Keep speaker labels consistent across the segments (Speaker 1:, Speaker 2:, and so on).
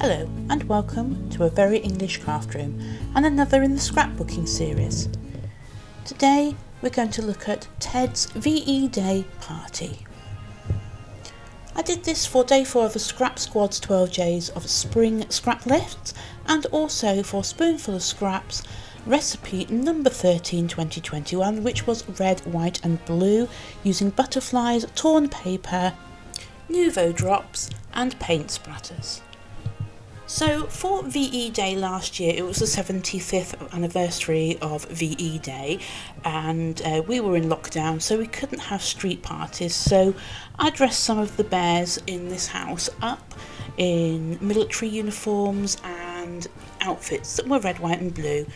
Speaker 1: Hello and welcome to a Very English Craft Room and another in the scrapbooking series. Today we're going to look at Ted's VE Day Party. I did this for day 4 of the Scrap Squad's 12 days of spring scrap lifts and also for Spoonful of Scraps recipe number 13 2021, which was red, white and blue using butterflies, torn paper, Nouveau drops and paint splatters. So for VE Day last year, it was the 75th anniversary of VE Day and we were in lockdown, so we couldn't have street parties. So I dressed some of the bears in this house up in military uniforms and outfits that were red, white and blue,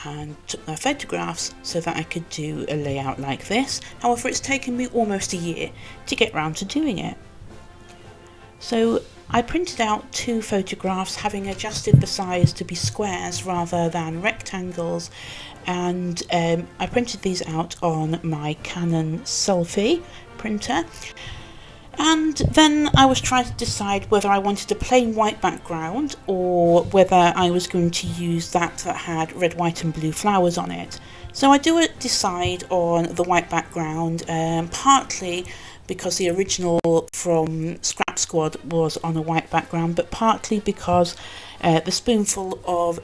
Speaker 1: and took their photographs so that I could do a layout like this. However, it's taken me almost a year to get round to doing it. So I printed out 2 photographs, having adjusted the size to be squares rather than rectangles, and I printed these out on my Canon Selfie printer. And then I was trying to decide whether I wanted a plain white background or whether I was going to use that had red, white and blue flowers on it. So I do decide on the white background, partly because the original from Scrap Squad was on a white background, but partly because the Spoonful of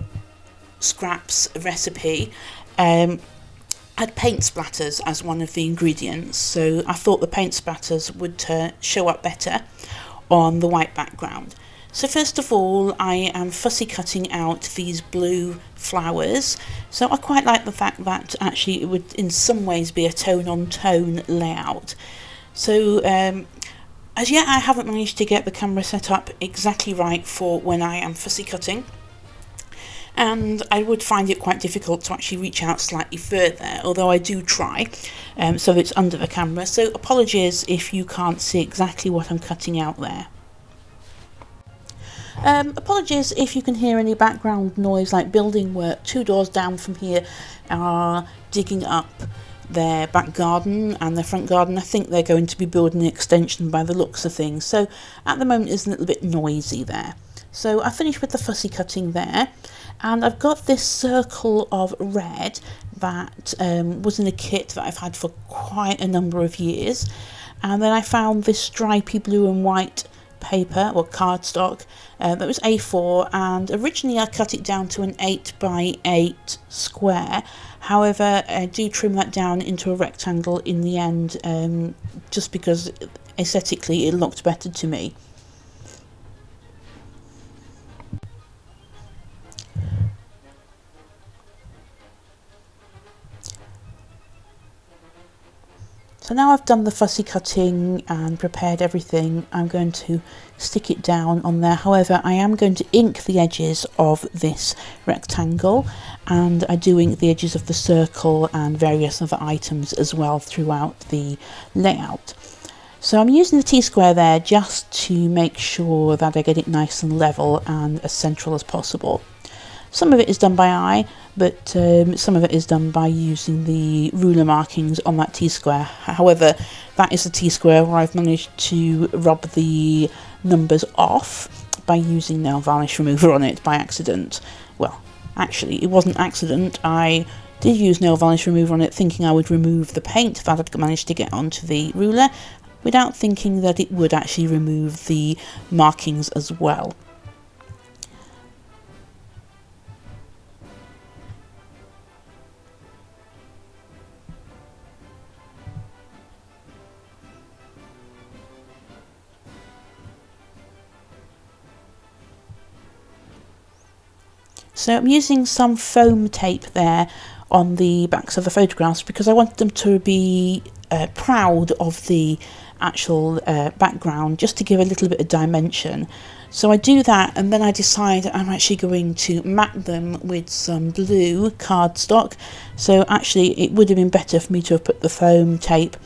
Speaker 1: Scraps recipe had paint splatters as one of the ingredients, so I thought the paint splatters would show up better on the white background. So first of all, I am fussy cutting out these blue flowers. So I quite like the fact that actually it would in some ways be a tone-on-tone layout. So as yet I haven't managed to get the camera set up exactly right for when I am fussy cutting, and I would find it quite difficult to actually reach out slightly further, although I do try, so it's under the camera. So apologies if you can't see exactly what I'm cutting out there. Apologies if you can hear any background noise like building work. 2 doors down from here are digging up their back garden and their front garden. I think they're going to be building an extension by the looks of things, so at the moment it's a little bit noisy there. So I finished with the fussy cutting there, and I've got this circle of red that was in a kit that I've had for quite a number of years, and then I found this stripy blue and white paper or cardstock that was A4, and originally I cut it down to an 8 by 8 square. However, I do trim that down into a rectangle in the end, just because aesthetically it looked better to me. So now I've done the fussy cutting and prepared everything, I'm going to stick it down on there. However, I am going to ink the edges of this rectangle, and I do ink the edges of the circle and various other items as well throughout the layout. So I'm using the T-square there just to make sure that I get it nice and level and as central as possible. Some of it is done by eye, but some of it is done by using the ruler markings on that T-square. However, that is the T-square where I've managed to rub the numbers off by using nail varnish remover on it by accident. Well, actually, it wasn't accident. I did use nail varnish remover on it thinking I would remove the paint that I'd managed to get onto the ruler, without thinking that it would actually remove the markings as well. So I'm using some foam tape there on the backs of the photographs because I wanted them to be proud of the actual background, just to give a little bit of dimension. So I do that, and then I decide I'm actually going to mat them with some blue cardstock. So actually it would have been better for me to have put the foam tape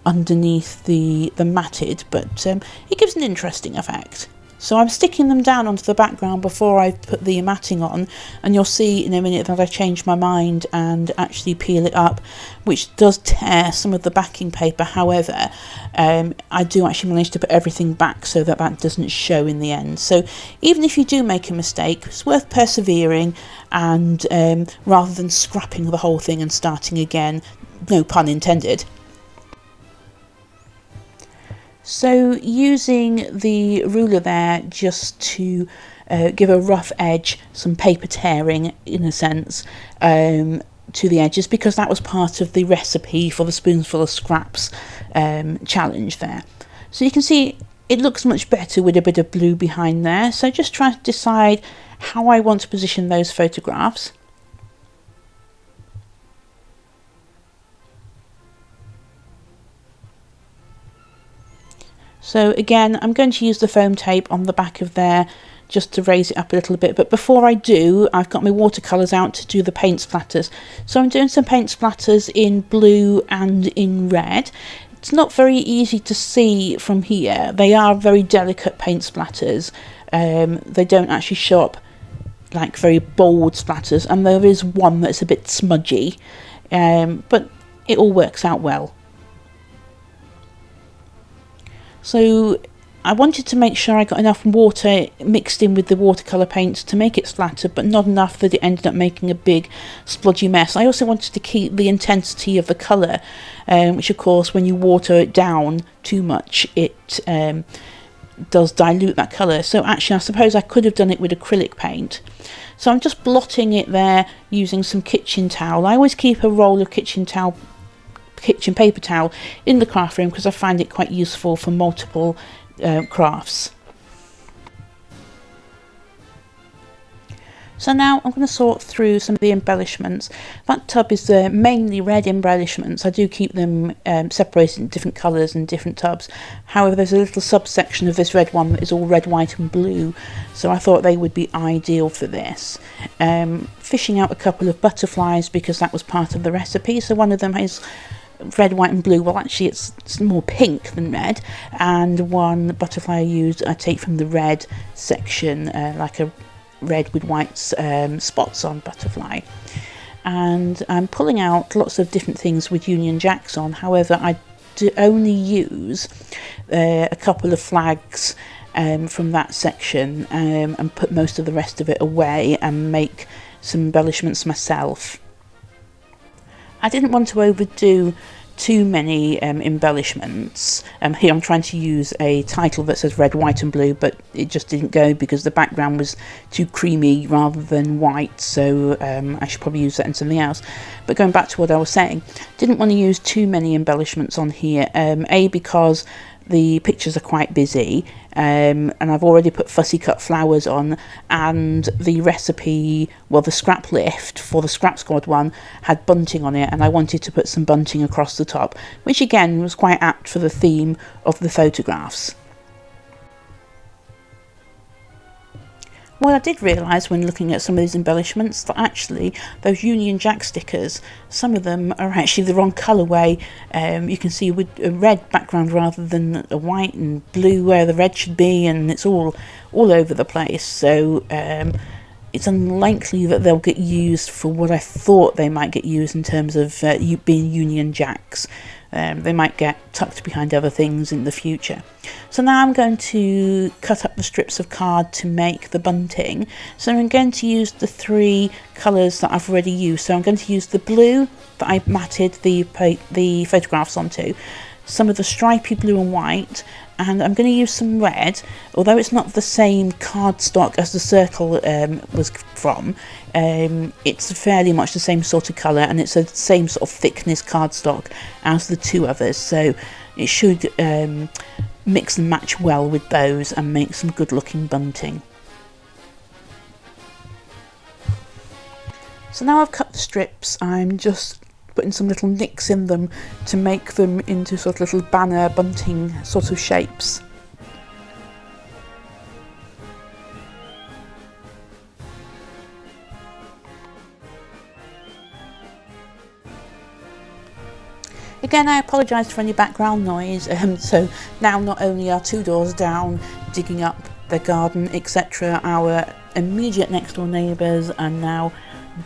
Speaker 1: underneath the matted, but it gives an interesting effect. So I'm sticking them down onto the background before I put the matting on, and you'll see in a minute that I change my mind and actually peel it up, which does tear some of the backing paper. However, I do actually manage to put everything back so that that doesn't show in the end. So even if you do make a mistake, it's worth persevering, and rather than scrapping the whole thing and starting again, no pun intended. So using the ruler there just to give a rough edge, some paper tearing in a sense, to the edges, because that was part of the recipe for the spoonful of scraps challenge there. So you can see it looks much better with a bit of blue behind there. So just try to decide how I want to position those photographs. So again, I'm going to use the foam tape on the back of there just to raise it up a little bit. But before I do, I've got my watercolours out to do the paint splatters. So I'm doing some paint splatters in blue and in red. It's not very easy to see from here. They are very delicate paint splatters. They don't actually show up like very bold splatters, and there is one that's a bit smudgy, but it all works out well. So I wanted to make sure I got enough water mixed in with the watercolour paints to make it splatter, but not enough that it ended up making a big splodgy mess. I also wanted to keep the intensity of the colour, which of course when you water it down too much, it does dilute that colour. So actually I suppose I could have done it with acrylic paint. So I'm just blotting it there using some kitchen towel. I always keep a roll of kitchen paper towel in the craft room because I find it quite useful for multiple crafts. So now I'm going to sort through some of the embellishments. That tub is mainly red embellishments. I do keep them separated in different colours and different tubs. However, there's a little subsection of this red one that is all red, white and blue, so I thought they would be ideal for this. Fishing out a couple of butterflies because that was part of the recipe. So one of them is red, white and blue. Well, actually it's more pink than red, and one butterfly I take from the red section, like a red with white spots on butterfly. And I'm pulling out lots of different things with Union Jacks on. However, I do only use a couple of flags from that section, and put most of the rest of it away and make some embellishments myself. I didn't want to overdo too many embellishments. Here I'm trying to use a title that says red, white and blue, but it just didn't go because the background was too creamy rather than white, so I should probably use that in something else. But going back to what I was saying, didn't want to use too many embellishments on here, A, because the pictures are quite busy, and I've already put fussy cut flowers on, and the recipe, well, the scrap lift for the Scrap Squad one had bunting on it, and I wanted to put some bunting across the top, which again was quite apt for the theme of the photographs. Well, I did realise when looking at some of these embellishments that actually those Union Jack stickers, some of them are actually the wrong colourway. You can see with a red background rather than a white, and blue where the red should be, and it's all over the place. So it's unlikely that they'll get used for what I thought they might get used in terms of being Union Jacks. They might get tucked behind other things in the future. So now I'm going to cut up the strips of card to make the bunting. So I'm going to use the three colours that I've already used. So I'm going to use the blue that I matted the photographs onto, some of the stripy blue and white, and I'm going to use some red, although it's not the same cardstock as the circle was from. It's fairly much the same sort of colour, and it's the same sort of thickness cardstock as the two others, so it should mix and match well with those and make some good looking bunting. So now I've cut the strips, I'm just putting some little nicks in them to make them into sort of little banner bunting sort of shapes. Again, I apologise for any background noise, so now not only are two doors down digging up their garden, etc. Our immediate next door neighbours are now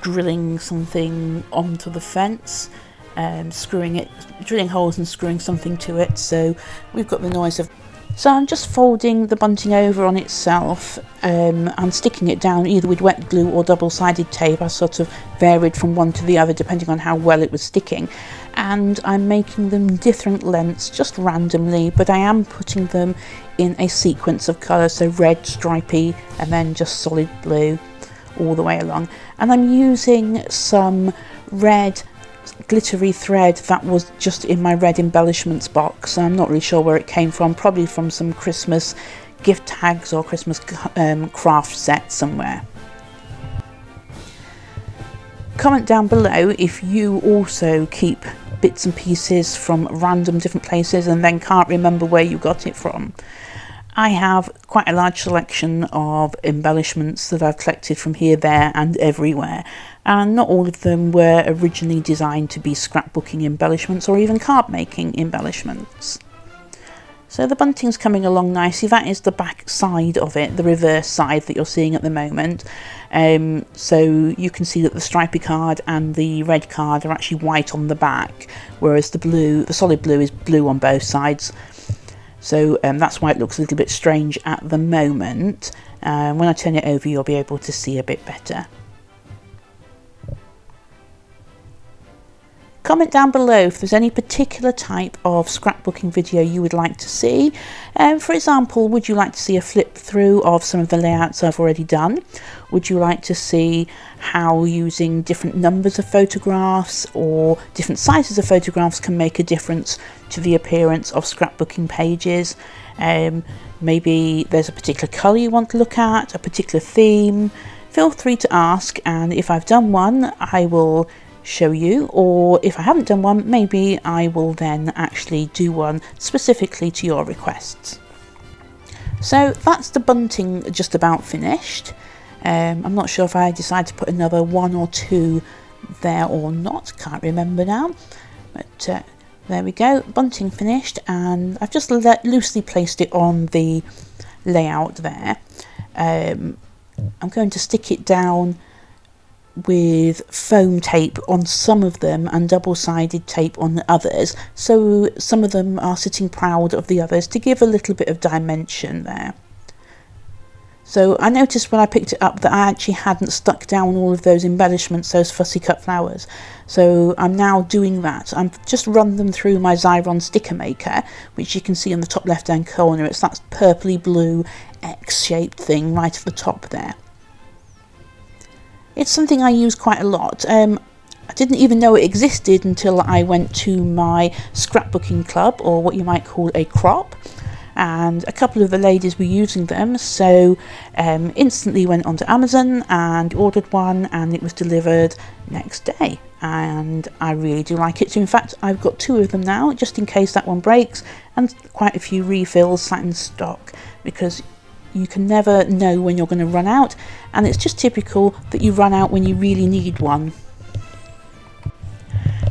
Speaker 1: drilling something onto the fence, drilling holes and screwing something to it, so we've got the noise of. So I'm just folding the bunting over on itself and sticking it down either with wet glue or double-sided tape. I sort of varied from one to the other depending on how well it was sticking, and I'm making them different lengths just randomly, but I am putting them in a sequence of colours, so red, stripy, and then just solid blue all the way along. And I'm using some red glittery thread that was just in my red embellishments box. I'm not really sure where it came from, probably from some Christmas gift tags or Christmas craft set somewhere. Comment down below if you also keep bits and pieces from random different places and then can't remember where you got it from. I have quite a large selection of embellishments that I've collected from here, there and everywhere, and not all of them were originally designed to be scrapbooking embellishments or even card making embellishments. So the bunting's coming along nicely. That is the back side of it, the reverse side that you're seeing at the moment. So you can see that the stripy card and the red card are actually white on the back, whereas the solid blue is blue on both sides. So that's why it looks a little bit strange at the moment. When I turn it over, you'll be able to see a bit better. Comment down below if there's any particular type of scrapbooking video you would like to see. For example, would you like to see a flip through of some of the layouts I've already done? Would you like to see how using different numbers of photographs or different sizes of photographs can make a difference to the appearance of scrapbooking pages? Maybe there's a particular colour you want to look at, a particular theme. Feel free to ask, and if I've done one, I will show you, or if I haven't done one, maybe I will then actually do one specifically to your requests. So that's the bunting just about finished. I'm not sure if I decide to put another one or two there or not, can't remember now, but there we go, bunting finished, and I've just loosely placed it on the layout there. I'm going to stick it down with foam tape on some of them and double-sided tape on the others, so some of them are sitting proud of the others to give a little bit of dimension there. So I noticed when I picked it up that I actually hadn't stuck down all of those embellishments, those fussy cut flowers, so I'm now doing that. I've just run them through my Xyron sticker maker, which you can see in the top left hand corner. It's that purpley blue X-shaped thing right at the top there. It's something I use quite a lot. I didn't even know it existed until I went to my scrapbooking club, or what you might call a crop, and a couple of the ladies were using them, so instantly went onto Amazon and ordered one, and it was delivered next day, and I really do like it. So in fact, I've got two of them now, just in case that one breaks, and quite a few refills sat in stock, because you can never know when you're going to run out, and it's just typical that you run out when you really need one.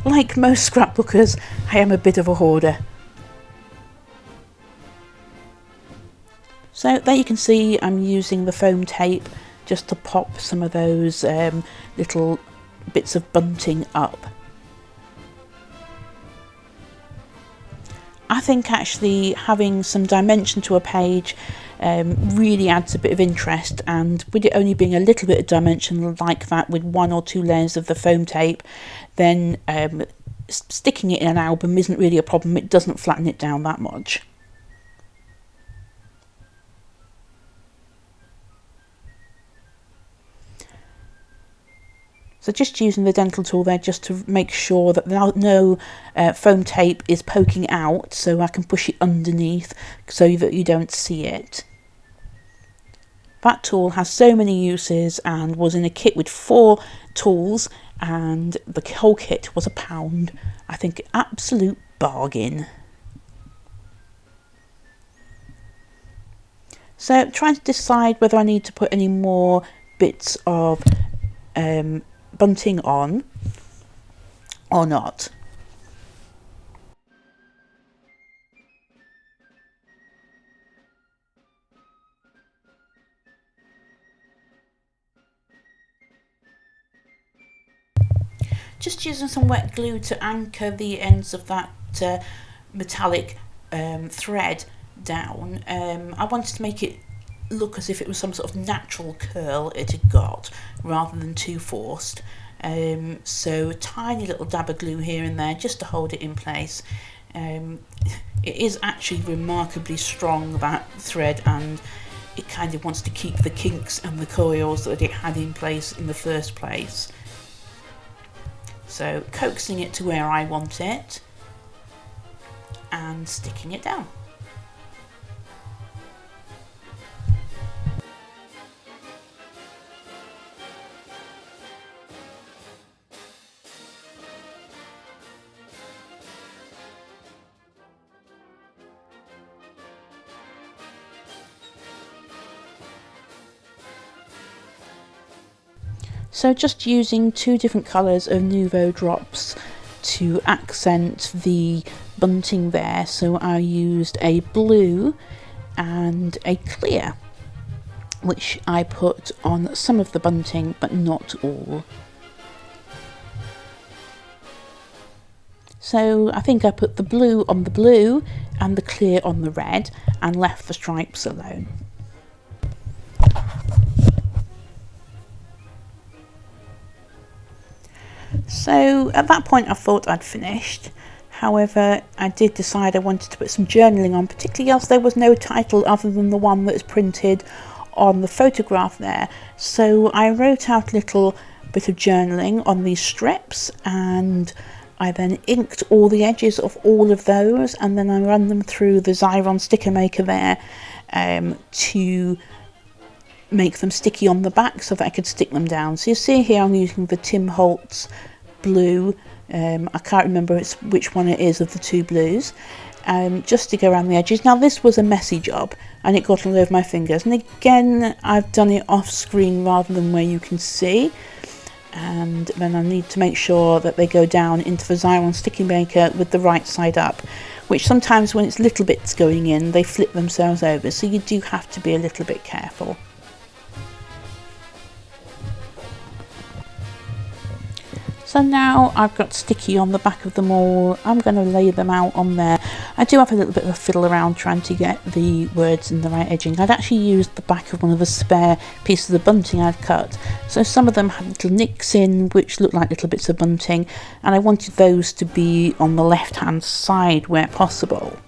Speaker 1: Like most scrapbookers, I am a bit of a hoarder. So there you can see I'm using the foam tape just to pop some of those little bits of bunting up. I think actually having some dimension to a page really adds a bit of interest, and with it only being a little bit of dimension like that with one or two layers of the foam tape, then sticking it in an album isn't really a problem. It doesn't flatten it down that much. So just using the dental tool there just to make sure that no foam tape is poking out, so I can push it underneath so that you don't see it. That tool has so many uses and was in a kit with 4 tools, and the whole kit was £1. I think absolute bargain. So trying to decide whether I need to put any more bits of bunting on or not. just using some wet glue to anchor the ends of that metallic thread down. I wanted to make it look as if it was some sort of natural curl it had got, rather than too forced. So a tiny little dab of glue here and there just to hold it in place. It is actually remarkably strong, that thread, and it kind of wants to keep the kinks and the coils that it had in place in the first place. So coaxing it to where I want it and sticking it down. So just using two different colours of Nouveau drops to accent the bunting there. So I used a blue and a clear, which I put on some of the bunting but not all. So I think I put the blue on the blue and the clear on the red and left the stripes alone. So at that point I thought I'd finished. However, I did decide I wanted to put some journaling on, particularly as there was no title other than the one that's printed on the photograph there. So I wrote out a little bit of journaling on these strips, and I then inked all the edges of all of those, and then I ran them through the Xyron sticker maker there to make them sticky on the back so that I could stick them down. So you see here I'm using the Tim Holtz blue, I can't remember which one it is of the two blues, just to go around the edges. Now this was a messy job and it got all over my fingers, and again I've done it off screen rather than where you can see, and then I need to make sure that they go down into the Xyron sticky maker with the right side up, which sometimes when it's little bits going in they flip themselves over, so you do have to be a little bit careful. So now I've got sticky on the back of them all, I'm going to lay them out on there. I do have a little bit of a fiddle around trying to get the words in the right edging. I'd actually used the back of one of the spare pieces of bunting I'd cut. So some of them had little nicks in which looked like little bits of bunting, and I wanted those to be on the left hand side where possible.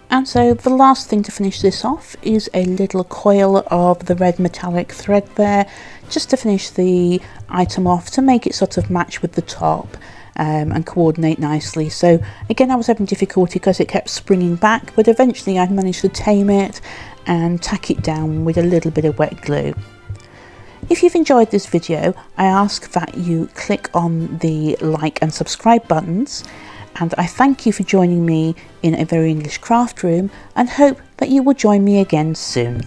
Speaker 1: And so the last thing to finish this off is a little coil of the red metallic thread there, just to finish the item off, to make it sort of match with the top and coordinate nicely. So again, I was having difficulty because it kept springing back, but eventually I managed to tame it and tack it down with a little bit of wet glue. If you've enjoyed this video, I ask that you click on the like and subscribe buttons, and I thank you for joining me in A Very English Craft Room, and hope that you will join me again soon.